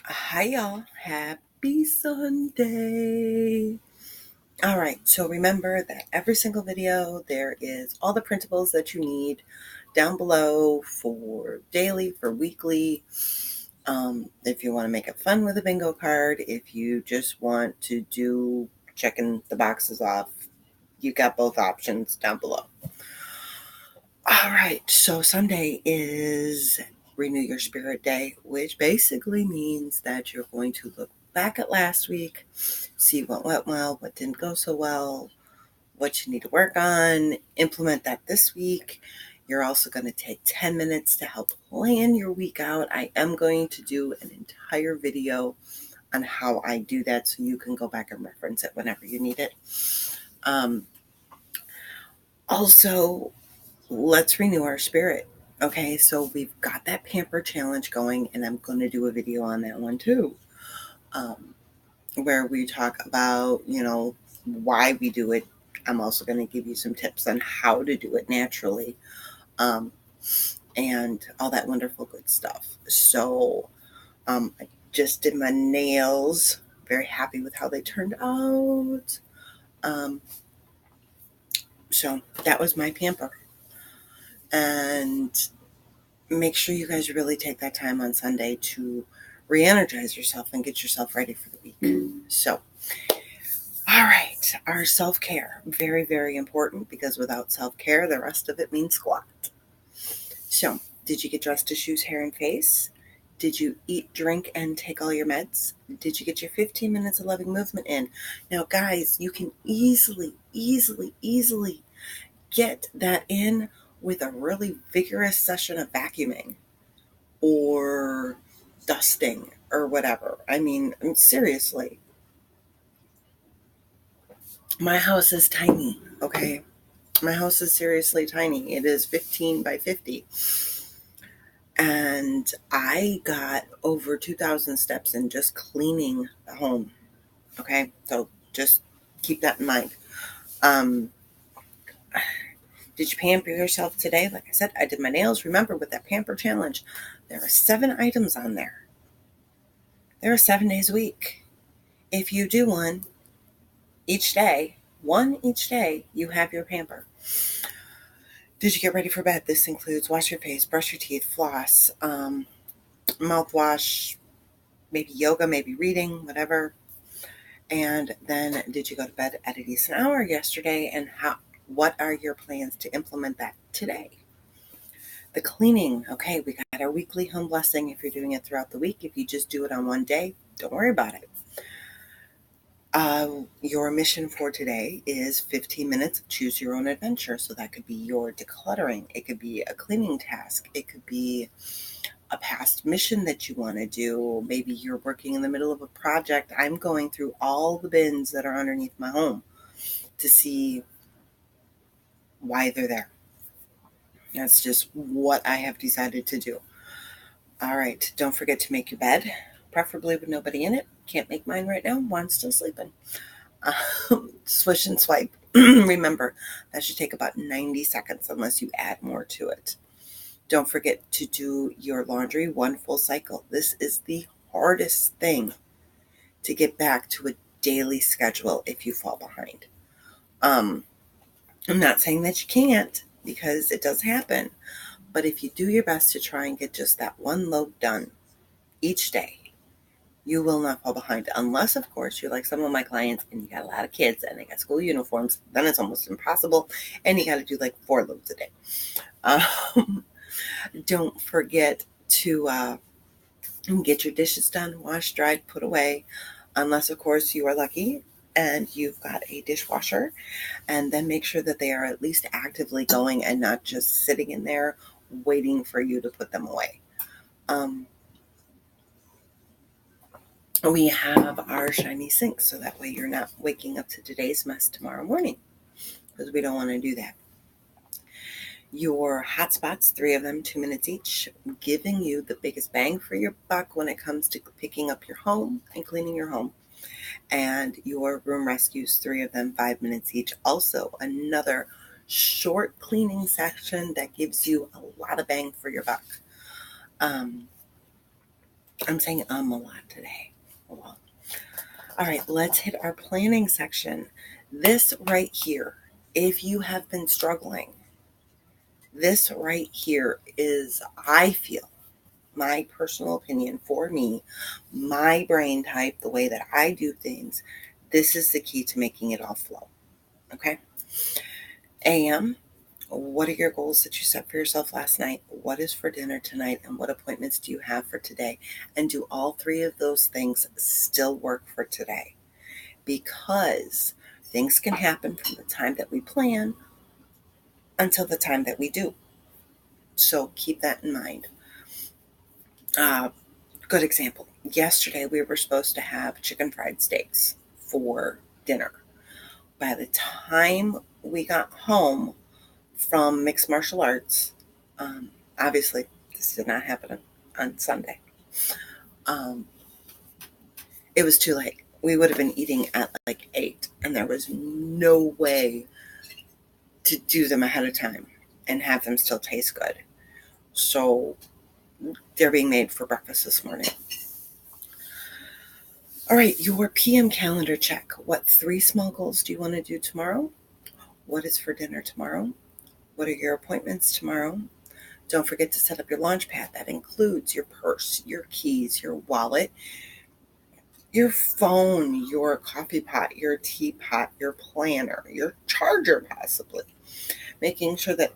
Hi, y'all. Happy Sunday. All right. So remember that every single video, there is all the printables that you need down below for daily, for weekly. If you want to make it fun with a bingo card, if you just want to do checking the boxes off, you got both options down below. All right. So Sunday is Renew Your Spirit Day, which basically means that you're going to look back at last week, see what went well, what didn't go so well, what you need to work on, implement that this week. You're also going to take 10 minutes to help plan your week out. I am going to do an entire video on how I do that so you can go back and reference it whenever you need it. Also, let's renew our spirit. Okay, so we've got that pamper challenge going, and I'm going to do a video on that one too, where we talk about, why we do it. I'm also going to give you some tips on how to do it naturally, um, and all that wonderful good stuff. So, I just did my nails. Very happy with how they turned out. Um, so that was my pamper, and make sure you guys really take that time on Sunday to re-energize yourself and get yourself ready for the week. So, all right, our self-care, very, very important, because without self-care, the rest of it means squat. So, did you get dressed to shoes, hair, and face? Did you eat, drink, and take all your meds? Did you get your 15 minutes of loving movement in? Now, guys, you can easily get that in with a really vigorous session of vacuuming or dusting or whatever. I mean, seriously, my house is tiny, okay? My house is seriously tiny. It is 15 by 50. And I got over 2,000 steps in just cleaning the home, okay? So just keep that in mind. Um, did you pamper yourself today? Like I said, I did my nails. Remember, with that pamper challenge, there are 7 items on there. There are 7 days a week. If you do one each day, you have your pamper. Did you get ready for bed? This includes wash your face, brush your teeth, floss, mouthwash, maybe yoga, maybe reading, whatever. And then did you go to bed at a decent hour yesterday? And what are your plans to implement that today? The cleaning. Okay, we got our weekly home blessing if you're doing it throughout the week. If you just do it on one day, don't worry about it. Your mission for today is 15 minutes of choose your own adventure. So that could be your decluttering. It could be a cleaning task. It could be a past mission that you want to do. Maybe you're working in the middle of a project. I'm going through all the bins that are underneath my home to see why they're there. That's just what I have decided to do. All right. Don't forget to make your bed, preferably with nobody in it. Can't make mine right now. One's still sleeping. Swish and swipe. Remember, that should take about 90 seconds unless you add more to it. Don't forget to do your laundry one full cycle. This is the hardest thing to get back to a daily schedule if you fall behind. I'm not saying that you can't, because it does happen, but if you do your best to try and get just that one load done each day, you will not fall behind, unless, of course, you're like some of my clients and you got a lot of kids and they got school uniforms. Then it's almost impossible, and you got to do like 4 loads a day. Don't forget to get your dishes done, washed, dried, put away, unless, of course, you are lucky and you've got a dishwasher. And then make sure that they are at least actively going and not just sitting in there waiting for you to put them away. We have our shiny sink, so that way you're not waking up to today's mess tomorrow morning, because we don't want to do that. Your hot spots, 3 of them, 2 minutes each, giving you the biggest bang for your buck when it comes to picking up your home and cleaning your home. And your room rescues, 3 of them, 5 minutes each. Also, another short cleaning section that gives you a lot of bang for your buck. I'm saying a lot today. Well, all right, let's hit our planning section. This right here, if you have been struggling, this right here is, I feel, my personal opinion for me, my brain type, the way that I do things, this is the key to making it all flow. Okay? AM, what are your goals that you set for yourself last night? What is for dinner tonight? And what appointments do you have for today? And do all three of those things still work for today? Because things can happen from the time that we plan until the time that we do. So keep that in mind. Good example. Yesterday we were supposed to have chicken fried steaks for dinner. By the time we got home from mixed martial arts, obviously this did not happen on Sunday. It was too late. We would have been eating at like 8, and there was no way to do them ahead of time and have them still taste good. So they're being made for breakfast this morning. All right, your PM calendar check. What 3 small goals do you want to do tomorrow? What is for dinner tomorrow? What are your appointments tomorrow? Don't forget to set up your launch pad. That includes your purse, your keys, your wallet, your phone, your coffee pot, your teapot, your planner, your charger possibly. Making sure that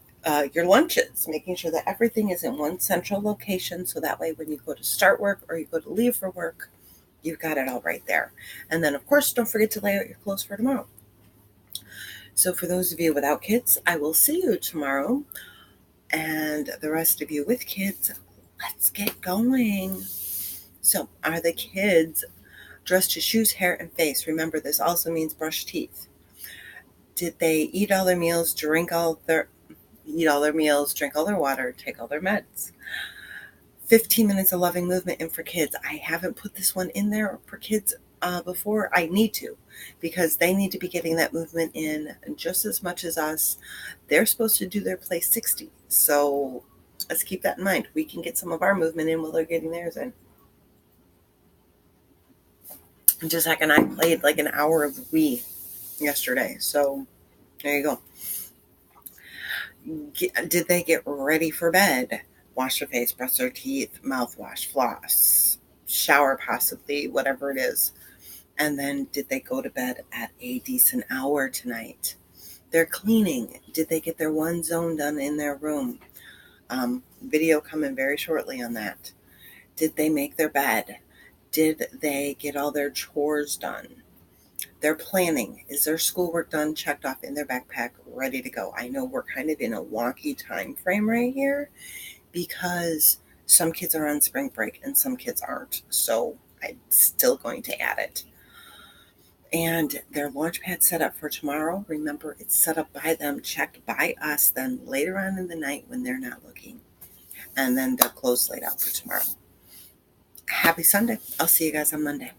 your lunches, making sure that everything is in one central location so that way when you go to start work or you go to leave for work, you've got it all right there. And then, of course, don't forget to lay out your clothes for tomorrow. So for those of you without kids, I will see you tomorrow. And the rest of you with kids, let's get going. So are the kids dressed to shoes, hair, and face? Remember, this also means brush teeth. Did they eat all their meals, drink all their water, take all their meds? 15 minutes of loving movement in for kids. I haven't put this one in there for kids before. I need to, because they need to be getting that movement in just as much as us. They're supposed to do their play 60. So let's keep that in mind. We can get some of our movement in while they're getting theirs in. And just like, and I played like an hour of Wii yesterday. So there you go. Did they get ready for bed? Wash their face, brush their teeth, mouthwash, floss, shower possibly, whatever it is. And then did they go to bed at a decent hour tonight? They're cleaning. Did they get their one zone done in their room? Video coming very shortly on that. Did they make their bed? Did they get all their chores done? They're planning. Is their schoolwork done, checked off in their backpack, ready to go? I know we're kind of in a wonky time frame right here because some kids are on spring break and some kids aren't. So I'm still going to add it. And their launch pad set up for tomorrow. Remember, it's set up by them, checked by us, then later on in the night when they're not looking. And then their clothes laid out for tomorrow. Happy Sunday. I'll see you guys on Monday.